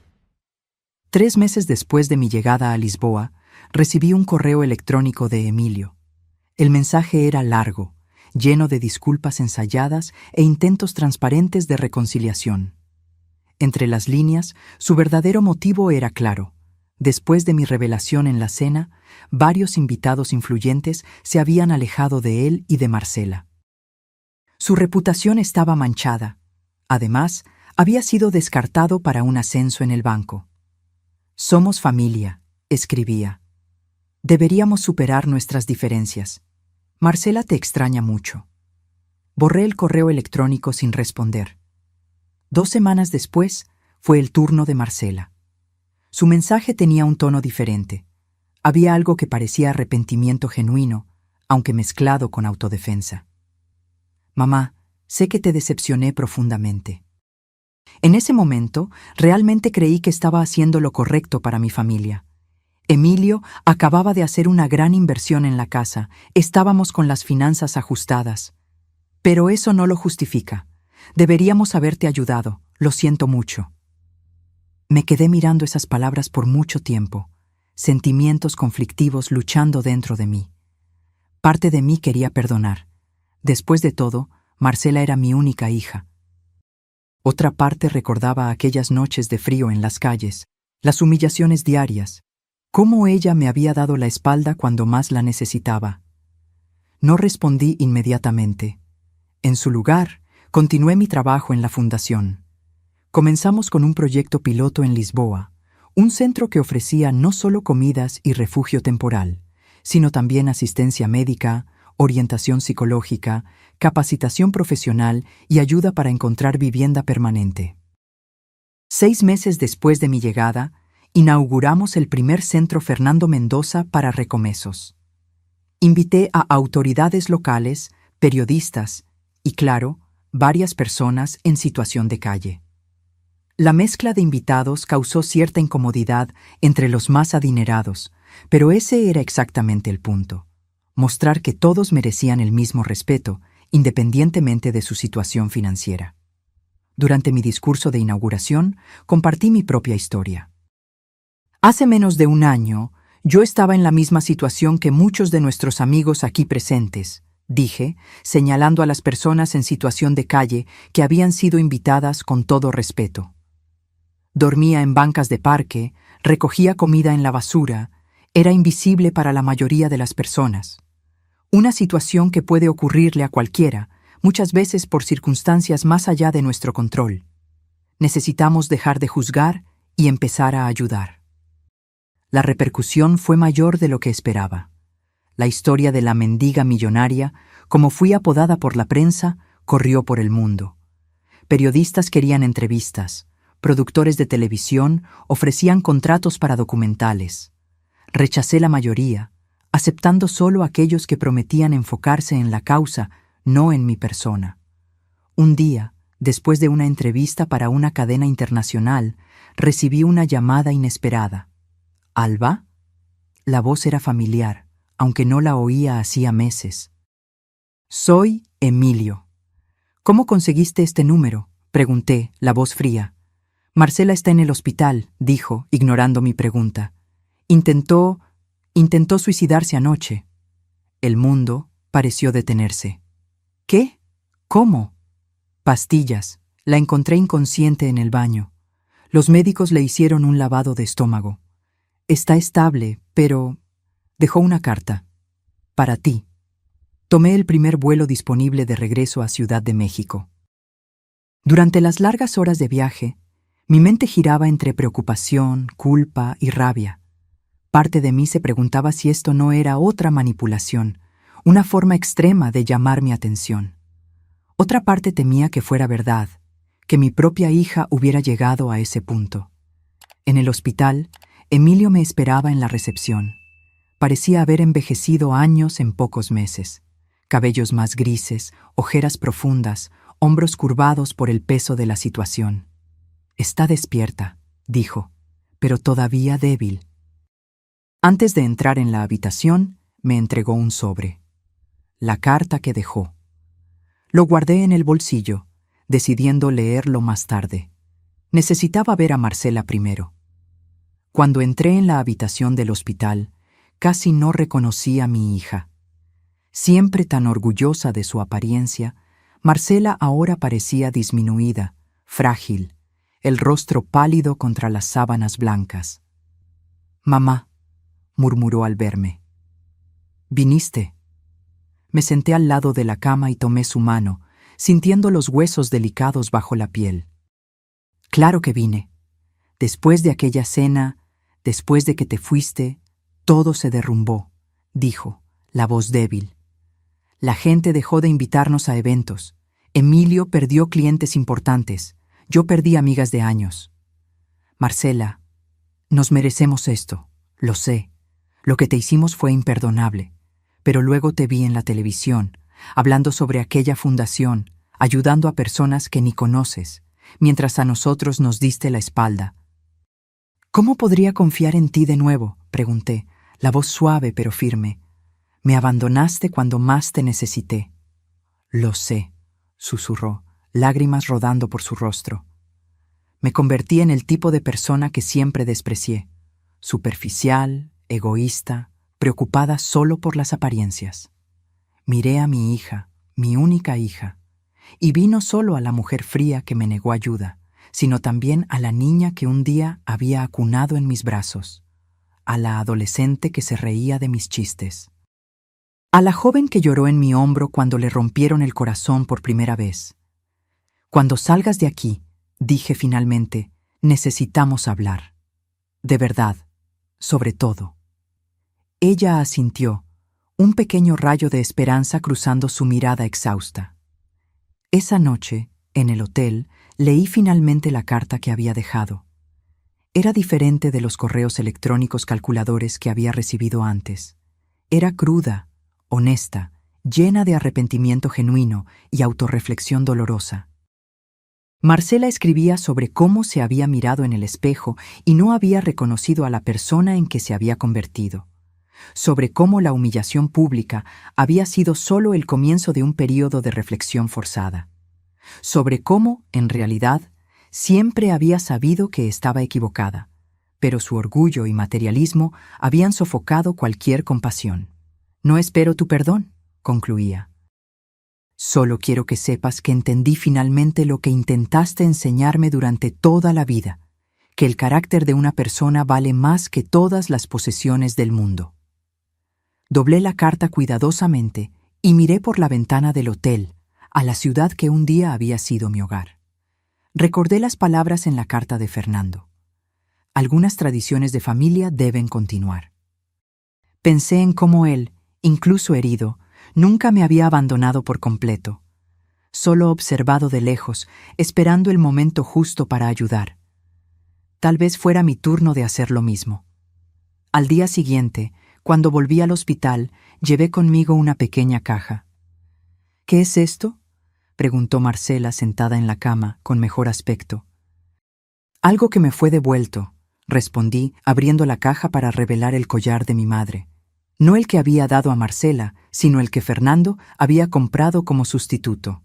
3 meses después de mi llegada a Lisboa, recibí un correo electrónico de Emilio. El mensaje era largo, lleno de disculpas ensayadas e intentos transparentes de reconciliación. Entre las líneas, su verdadero motivo era claro. Después de mi revelación en la cena, varios invitados influyentes se habían alejado de él y de Marcela. Su reputación estaba manchada. Además, había sido descartado para un ascenso en el banco. «Somos familia», escribía. «Deberíamos superar nuestras diferencias. Marcela te extraña mucho». Borré el correo electrónico sin responder. 2 semanas después, fue el turno de Marcela. Su mensaje tenía un tono diferente. Había algo que parecía arrepentimiento genuino, aunque mezclado con autodefensa. «Mamá, sé que te decepcioné profundamente. En ese momento, realmente creí que estaba haciendo lo correcto para mi familia. Emilio acababa de hacer una gran inversión en la casa, estábamos con las finanzas ajustadas. Pero eso no lo justifica. Deberíamos haberte ayudado, lo siento mucho». Me quedé mirando esas palabras por mucho tiempo, sentimientos conflictivos luchando dentro de mí. Parte de mí quería perdonar. Después de todo, Marcela era mi única hija. Otra parte recordaba aquellas noches de frío en las calles, las humillaciones diarias, cómo ella me había dado la espalda cuando más la necesitaba. No respondí inmediatamente. En su lugar, continué mi trabajo en la fundación. Comenzamos con un proyecto piloto en Lisboa, un centro que ofrecía no solo comidas y refugio temporal, sino también asistencia médica, orientación psicológica, capacitación profesional y ayuda para encontrar vivienda permanente. 6 meses después de mi llegada, inauguramos el primer centro Fernando Mendoza para recomesos. Invité a autoridades locales, periodistas y, claro, varias personas en situación de calle. La mezcla de invitados causó cierta incomodidad entre los más adinerados, pero ese era exactamente el punto: mostrar que todos merecían el mismo respeto, independientemente de su situación financiera. Durante mi discurso de inauguración, compartí mi propia historia. Hace menos de un año, yo estaba en la misma situación que muchos de nuestros amigos aquí presentes, dije, señalando a las personas en situación de calle que habían sido invitadas con todo respeto. Dormía en bancas de parque, recogía comida en la basura, era invisible para la mayoría de las personas. Una situación que puede ocurrirle a cualquiera, muchas veces por circunstancias más allá de nuestro control. Necesitamos dejar de juzgar y empezar a ayudar. La repercusión fue mayor de lo que esperaba. La historia de la mendiga millonaria, como fui apodada por la prensa, corrió por el mundo. Periodistas querían entrevistas, productores de televisión ofrecían contratos para documentales. Rechacé la mayoría, aceptando solo aquellos que prometían enfocarse en la causa, no en mi persona. Un día, después de una entrevista para una cadena internacional, recibí una llamada inesperada. ¿Alba? La voz era familiar, aunque no la oía hacía meses. Soy Emilio. ¿Cómo conseguiste este número?, pregunté, la voz fría. Marcela está en el hospital, dijo, ignorando mi pregunta. Intentó suicidarse anoche. El mundo pareció detenerse. ¿Qué? ¿Cómo? Pastillas. La encontré inconsciente en el baño. Los médicos le hicieron un lavado de estómago. Está estable, pero... Dejó una carta. Para ti. Tomé el primer vuelo disponible de regreso a Ciudad de México. Durante las largas horas de viaje, mi mente giraba entre preocupación, culpa y rabia. Parte de mí se preguntaba si esto no era otra manipulación, una forma extrema de llamar mi atención. Otra parte temía que fuera verdad, que mi propia hija hubiera llegado a ese punto. En el hospital, Emilio me esperaba en la recepción. Parecía haber envejecido años en pocos meses. Cabellos más grises, ojeras profundas, hombros curvados por el peso de la situación. Está despierta, dijo, pero todavía débil. Antes de entrar en la habitación, me entregó un sobre. La carta que dejó. Lo guardé en el bolsillo, decidiendo leerlo más tarde. Necesitaba ver a Marcela primero. Cuando entré en la habitación del hospital, casi no reconocí a mi hija. Siempre tan orgullosa de su apariencia, Marcela ahora parecía disminuida, frágil, el rostro pálido contra las sábanas blancas. «Mamá», murmuró al verme. «¿Viniste?» Me senté al lado de la cama y tomé su mano, sintiendo los huesos delicados bajo la piel. «Claro que vine. Después de aquella cena, después de que te fuiste, todo se derrumbó», dijo, la voz débil. La gente dejó de invitarnos a eventos. Emilio perdió clientes importantes. Yo perdí amigas de años. Marcela, nos merecemos esto, lo sé. Lo que te hicimos fue imperdonable. Pero luego te vi en la televisión, hablando sobre aquella fundación, ayudando a personas que ni conoces, mientras a nosotros nos diste la espalda. ¿Cómo podría confiar en ti de nuevo?, pregunté, la voz suave pero firme. Me abandonaste cuando más te necesité. Lo sé, susurró, lágrimas rodando por su rostro. Me convertí en el tipo de persona que siempre desprecié, superficial, egoísta, preocupada solo por las apariencias. Miré a mi hija, mi única hija, y vi no solo a la mujer fría que me negó ayuda, sino también a la niña que un día había acunado en mis brazos, a la adolescente que se reía de mis chistes, a la joven que lloró en mi hombro cuando le rompieron el corazón por primera vez. Cuando salgas de aquí, dije finalmente, necesitamos hablar. De verdad, sobre todo. Ella asintió, un pequeño rayo de esperanza cruzando su mirada exhausta. Esa noche, en el hotel, leí finalmente la carta que había dejado. Era diferente de los correos electrónicos calculadores que había recibido antes. Era cruda, honesta, llena de arrepentimiento genuino y autorreflexión dolorosa. Marcela escribía sobre cómo se había mirado en el espejo y no había reconocido a la persona en que se había convertido, sobre cómo la humillación pública había sido solo el comienzo de un período de reflexión forzada, sobre cómo, en realidad, siempre había sabido que estaba equivocada, pero su orgullo y materialismo habían sofocado cualquier compasión. «No espero tu perdón», concluía. «Solo quiero que sepas que entendí finalmente lo que intentaste enseñarme durante toda la vida, que el carácter de una persona vale más que todas las posesiones del mundo». Doblé la carta cuidadosamente y miré por la ventana del hotel, a la ciudad que un día había sido mi hogar. Recordé las palabras en la carta de Fernando. Algunas tradiciones de familia deben continuar. Pensé en cómo él, incluso herido, nunca me había abandonado por completo, solo observado de lejos, esperando el momento justo para ayudar. Tal vez fuera mi turno de hacer lo mismo. Al día siguiente, cuando volví al hospital, llevé conmigo una pequeña caja. «¿Qué es esto?», preguntó Marcela sentada en la cama, con mejor aspecto. «Algo que me fue devuelto», respondí, abriendo la caja para revelar el collar de mi madre. No el que había dado a Marcela, sino el que Fernando había comprado como sustituto.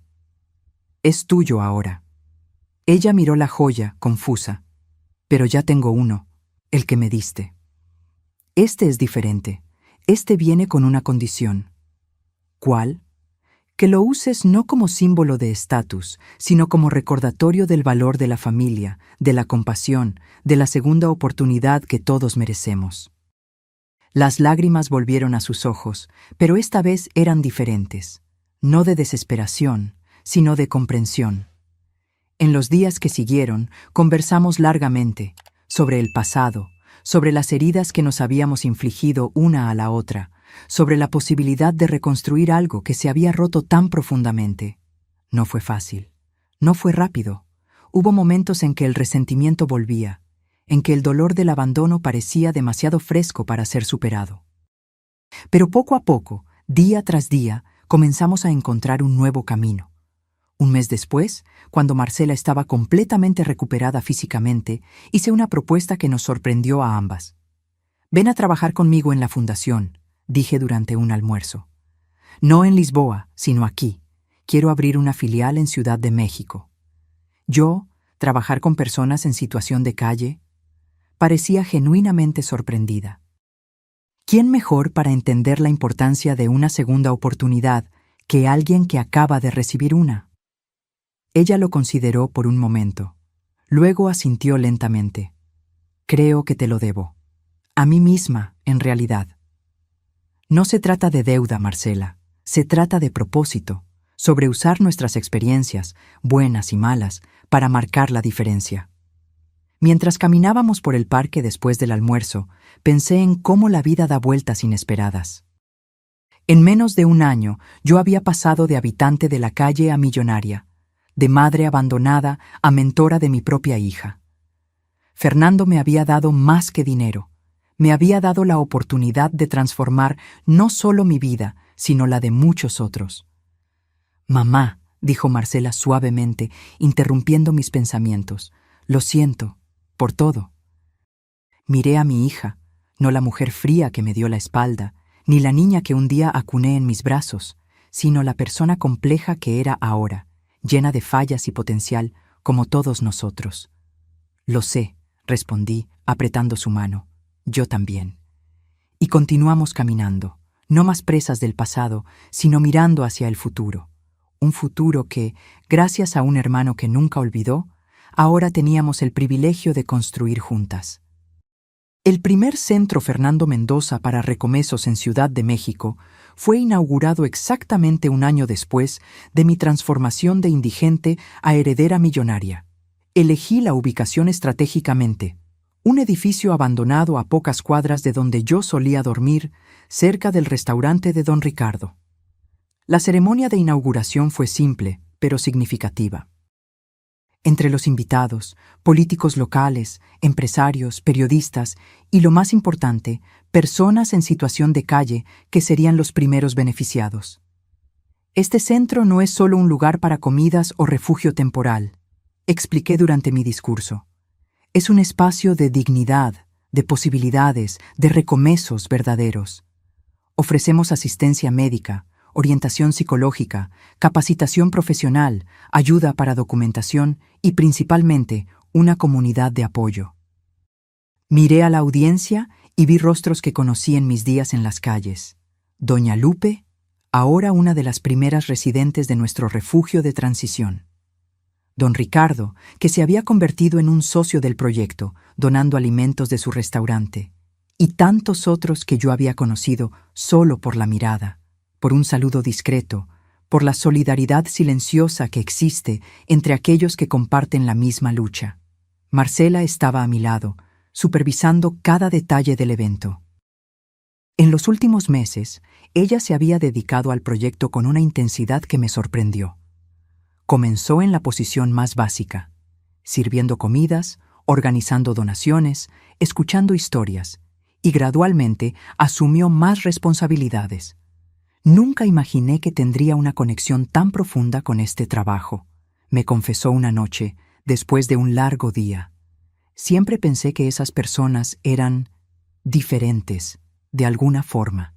«Es tuyo ahora». Ella miró la joya, confusa. «Pero ya tengo uno, el que me diste». «Este es diferente. Este viene con una condición». «¿Cuál?». «Que lo uses no como símbolo de estatus, sino como recordatorio del valor de la familia, de la compasión, de la segunda oportunidad que todos merecemos». Las lágrimas volvieron a sus ojos, pero esta vez eran diferentes, no de desesperación, sino de comprensión. En los días que siguieron, conversamos largamente sobre el pasado, sobre las heridas que nos habíamos infligido una a la otra, sobre la posibilidad de reconstruir algo que se había roto tan profundamente. No fue fácil, no fue rápido. Hubo momentos en que el resentimiento volvía, en que el dolor del abandono parecía demasiado fresco para ser superado. Pero poco a poco, día tras día, comenzamos a encontrar un nuevo camino. Un mes después, cuando Marcela estaba completamente recuperada físicamente, hice una propuesta que nos sorprendió a ambas. «Ven a trabajar conmigo en la fundación», dije durante un almuerzo. «No en Lisboa, sino aquí. Quiero abrir una filial en Ciudad de México». Yo, trabajar con personas en situación de calle, parecía genuinamente sorprendida. ¿Quién mejor para entender la importancia de una segunda oportunidad que alguien que acaba de recibir una? Ella lo consideró por un momento. Luego asintió lentamente. «Creo que te lo debo. A mí misma, en realidad». No se trata de deuda, Marcela. Se trata de propósito, sobre usar nuestras experiencias, buenas y malas, para marcar la diferencia. Mientras caminábamos por el parque después del almuerzo, pensé en cómo la vida da vueltas inesperadas. En menos de un año, yo había pasado de habitante de la calle a millonaria, de madre abandonada a mentora de mi propia hija. Fernando me había dado más que dinero. Me había dado la oportunidad de transformar no solo mi vida, sino la de muchos otros. «Mamá», dijo Marcela suavemente, interrumpiendo mis pensamientos, «lo siento, por todo». Miré a mi hija, no la mujer fría que me dio la espalda, ni la niña que un día acuné en mis brazos, sino la persona compleja que era ahora, llena de fallas y potencial, como todos nosotros. «Lo sé», respondí, apretando su mano. «Yo también». Y continuamos caminando, no más presas del pasado, sino mirando hacia el futuro. Un futuro que, gracias a un hermano que nunca olvidó, ahora teníamos el privilegio de construir juntas. El primer centro Fernando Mendoza para recomesos en Ciudad de México fue inaugurado exactamente un año después de mi transformación de indigente a heredera millonaria. Elegí la ubicación estratégicamente, Un edificio abandonado a pocas cuadras de donde yo solía dormir, cerca del restaurante de Don Ricardo. La ceremonia de inauguración fue simple, pero significativa. Entre los invitados, políticos locales, empresarios, periodistas y, lo más importante, personas en situación de calle que serían los primeros beneficiados. Este centro no es solo un lugar para comidas o refugio temporal, expliqué durante mi discurso. Es un espacio de dignidad, de posibilidades, de recomesos verdaderos. Ofrecemos asistencia médica, orientación psicológica, capacitación profesional, ayuda para documentación y principalmente una comunidad de apoyo. Miré a la audiencia y vi rostros que conocí en mis días en las calles. Doña Lupe, ahora una de las primeras residentes de nuestro refugio de transición. Don Ricardo, que se había convertido en un socio del proyecto, donando alimentos de su restaurante, y tantos otros que yo había conocido solo por la mirada, por un saludo discreto, por la solidaridad silenciosa que existe entre aquellos que comparten la misma lucha. Marcela estaba a mi lado, supervisando cada detalle del evento. En los últimos meses, ella se había dedicado al proyecto con una intensidad que me sorprendió. Comenzó en la posición más básica, sirviendo comidas, organizando donaciones, escuchando historias, y gradualmente asumió más responsabilidades. Nunca imaginé que tendría una conexión tan profunda con este trabajo, me confesó una noche, después de un largo día. Siempre pensé que esas personas eran diferentes, de alguna forma.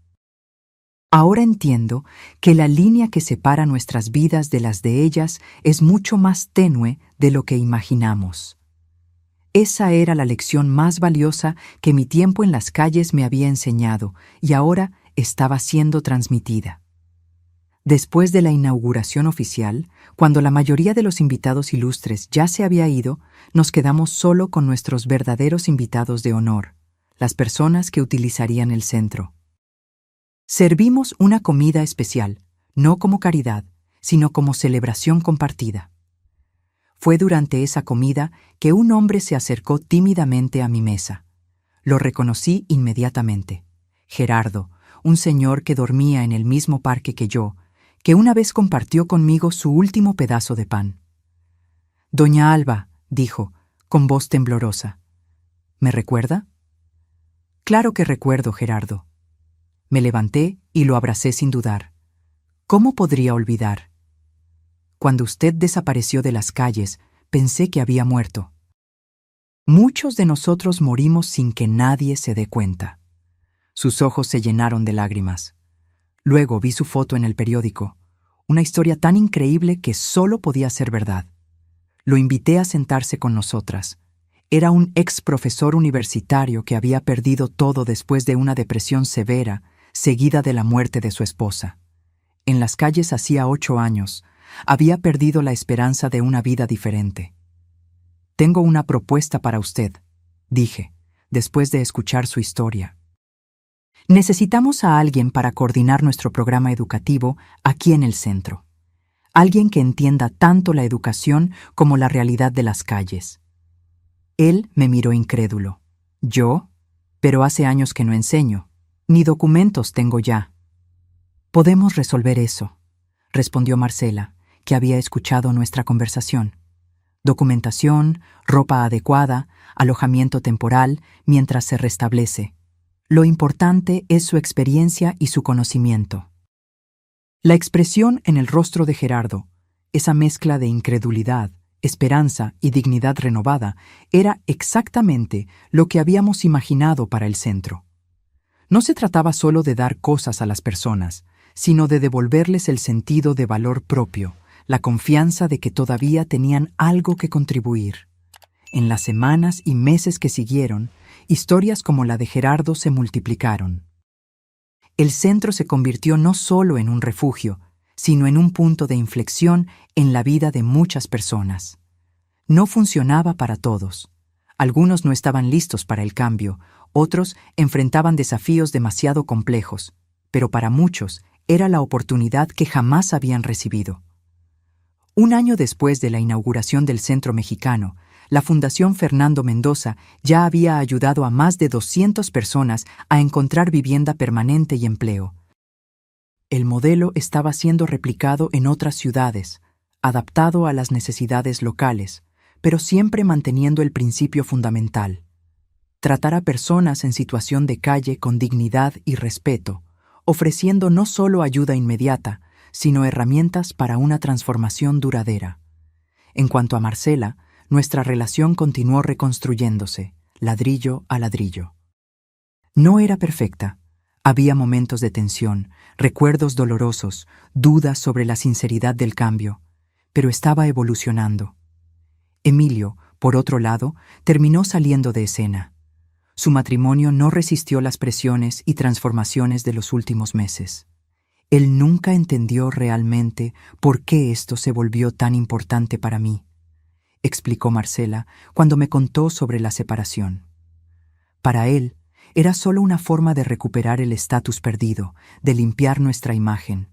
Ahora entiendo que la línea que separa nuestras vidas de las de ellas es mucho más tenue de lo que imaginamos. Esa era la lección más valiosa que mi tiempo en las calles me había enseñado y ahora estaba siendo transmitida. Después de la inauguración oficial, cuando la mayoría de los invitados ilustres ya se había ido, nos quedamos solo con nuestros verdaderos invitados de honor, las personas que utilizarían el centro. Servimos una comida especial, no como caridad, sino como celebración compartida. Fue durante esa comida que un hombre se acercó tímidamente a mi mesa. Lo reconocí inmediatamente. Gerardo, un señor que dormía en el mismo parque que yo, que una vez compartió conmigo su último pedazo de pan. «Doña Alba», dijo, con voz temblorosa. «¿Me recuerda?» «Claro que recuerdo, Gerardo». Me levanté y lo abracé sin dudar. ¿Cómo podría olvidar? Cuando usted desapareció de las calles, pensé que había muerto. Muchos de nosotros morimos sin que nadie se dé cuenta. Sus ojos se llenaron de lágrimas. Luego vi su foto en el periódico, una historia tan increíble que solo podía ser verdad. Lo invité a sentarse con nosotras. Era un ex profesor universitario que había perdido todo después de una depresión severa, seguida de la muerte de su esposa. En las calles hacía 8 años, había perdido la esperanza de una vida diferente. «Tengo una propuesta para usted», dije, después de escuchar su historia. «Necesitamos a alguien para coordinar nuestro programa educativo aquí en el centro. Alguien que entienda tanto la educación como la realidad de las calles». Él me miró incrédulo. «¿Yo? Pero hace años que no enseño. Ni documentos tengo ya». «Podemos resolver eso», respondió Marcela, que había escuchado nuestra conversación. «Documentación, ropa adecuada, alojamiento temporal mientras se restablece. Lo importante es su experiencia y su conocimiento». La expresión en el rostro de Gerardo, esa mezcla de incredulidad, esperanza y dignidad renovada, era exactamente lo que habíamos imaginado para el centro. No se trataba solo de dar cosas a las personas, sino de devolverles el sentido de valor propio, la confianza de que todavía tenían algo que contribuir. En las semanas y meses que siguieron, historias como la de Gerardo se multiplicaron. El centro se convirtió no solo en un refugio, sino en un punto de inflexión en la vida de muchas personas. No funcionaba para todos. Algunos no estaban listos para el cambio, otros enfrentaban desafíos demasiado complejos, pero para muchos era la oportunidad que jamás habían recibido. Un año después de la inauguración del Centro Mexicano, la Fundación Fernando Mendoza ya había ayudado a más de 200 personas a encontrar vivienda permanente y empleo. El modelo estaba siendo replicado en otras ciudades, adaptado a las necesidades locales, pero siempre manteniendo el principio fundamental: tratar a personas en situación de calle con dignidad y respeto, ofreciendo no solo ayuda inmediata, sino herramientas para una transformación duradera. En cuanto a Marcela, nuestra relación continuó reconstruyéndose, ladrillo a ladrillo. No era perfecta. Había momentos de tensión, recuerdos dolorosos, dudas sobre la sinceridad del cambio, pero estaba evolucionando. Emilio, por otro lado, terminó saliendo de escena. Su matrimonio no resistió las presiones y transformaciones de los últimos meses. Él nunca entendió realmente por qué esto se volvió tan importante para mí, explicó Marcela cuando me contó sobre la separación. Para él, era solo una forma de recuperar el estatus perdido, de limpiar nuestra imagen.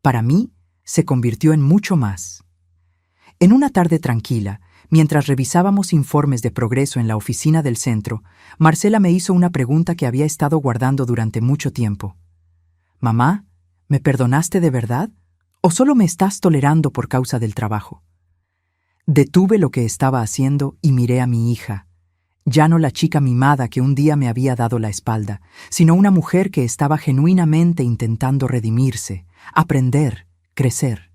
Para mí, se convirtió en mucho más. En una tarde tranquila, mientras revisábamos informes de progreso en la oficina del centro, Marcela me hizo una pregunta que había estado guardando durante mucho tiempo. «Mamá, ¿me perdonaste de verdad? ¿O solo me estás tolerando por causa del trabajo?» Detuve lo que estaba haciendo y miré a mi hija. Ya no la chica mimada que un día me había dado la espalda, sino una mujer que estaba genuinamente intentando redimirse, aprender, crecer.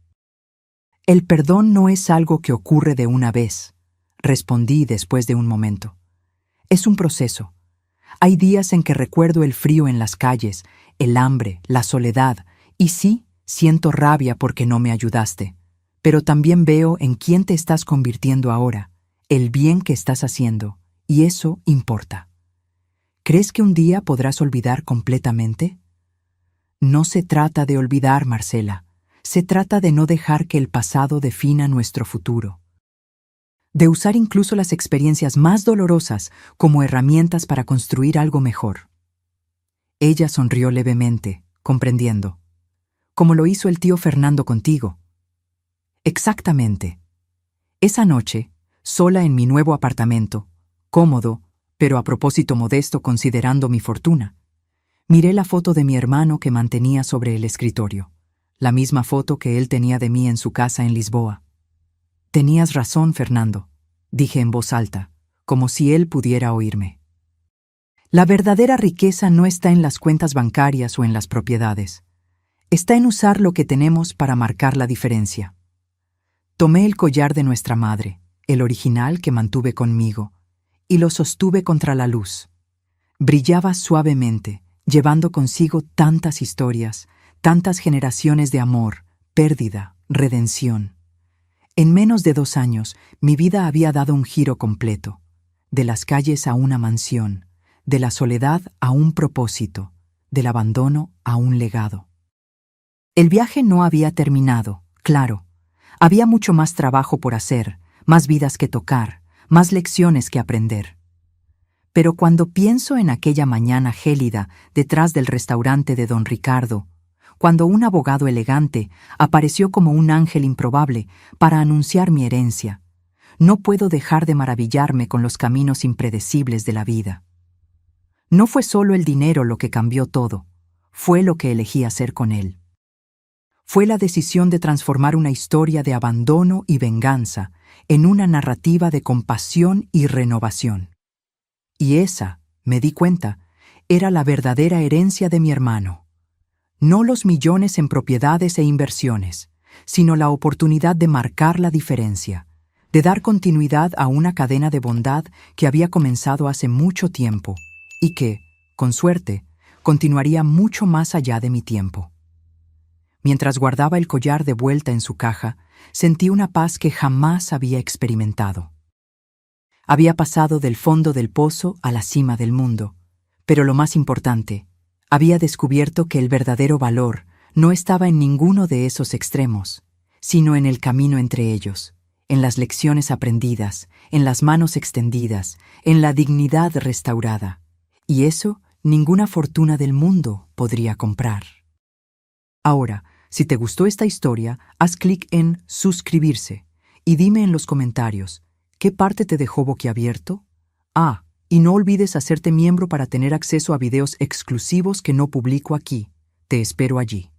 «El perdón no es algo que ocurre de una vez», respondí después de un momento. «Es un proceso. Hay días en que recuerdo el frío en las calles, el hambre, la soledad, y sí, siento rabia porque no me ayudaste. Pero también veo en quién te estás convirtiendo ahora, el bien que estás haciendo, y eso importa. ¿Crees que un día podrás olvidar completamente?» No se trata de olvidar, Marcela. Se trata de no dejar que el pasado defina nuestro futuro. De usar incluso las experiencias más dolorosas como herramientas para construir algo mejor. Ella sonrió levemente, comprendiendo. Como lo hizo el tío Fernando contigo. Exactamente. Esa noche, sola en mi nuevo apartamento, cómodo, pero a propósito modesto considerando mi fortuna, miré la foto de mi hermano que mantenía sobre el escritorio, la misma foto que él tenía de mí en su casa en Lisboa. «Tenías razón, Fernando», dije en voz alta, como si él pudiera oírme. La verdadera riqueza no está en las cuentas bancarias o en las propiedades. Está en usar lo que tenemos para marcar la diferencia. Tomé el collar de nuestra madre, el original que mantuve conmigo, y lo sostuve contra la luz. Brillaba suavemente, llevando consigo tantas historias, tantas generaciones de amor, pérdida, redención. En menos de 2 años, mi vida había dado un giro completo, de las calles a una mansión, de la soledad a un propósito, del abandono a un legado. El viaje no había terminado, claro. Había mucho más trabajo por hacer, más vidas que tocar, más lecciones que aprender. Pero cuando pienso en aquella mañana gélida detrás del restaurante de don Ricardo, cuando un abogado elegante apareció como un ángel improbable para anunciar mi herencia, no puedo dejar de maravillarme con los caminos impredecibles de la vida. No fue solo el dinero lo que cambió todo, fue lo que elegí hacer con él. Fue la decisión de transformar una historia de abandono y venganza en una narrativa de compasión y renovación. Y esa, me di cuenta, era la verdadera herencia de mi hermano. No los millones en propiedades e inversiones, sino la oportunidad de marcar la diferencia, de dar continuidad a una cadena de bondad que había comenzado hace mucho tiempo y que, con suerte, continuaría mucho más allá de mi tiempo. Mientras guardaba el collar de vuelta en su caja, sentí una paz que jamás había experimentado. Había pasado del fondo del pozo a la cima del mundo, pero lo más importante, había descubierto que el verdadero valor no estaba en ninguno de esos extremos, sino en el camino entre ellos, en las lecciones aprendidas, en las manos extendidas, en la dignidad restaurada. Y eso ninguna fortuna del mundo podría comprar. Ahora, si te gustó esta historia, haz clic en suscribirse y dime en los comentarios, ¿Qué parte te dejó boquiabierto? Ah, y no olvides hacerte miembro para tener acceso a videos exclusivos que no publico aquí. Te espero allí.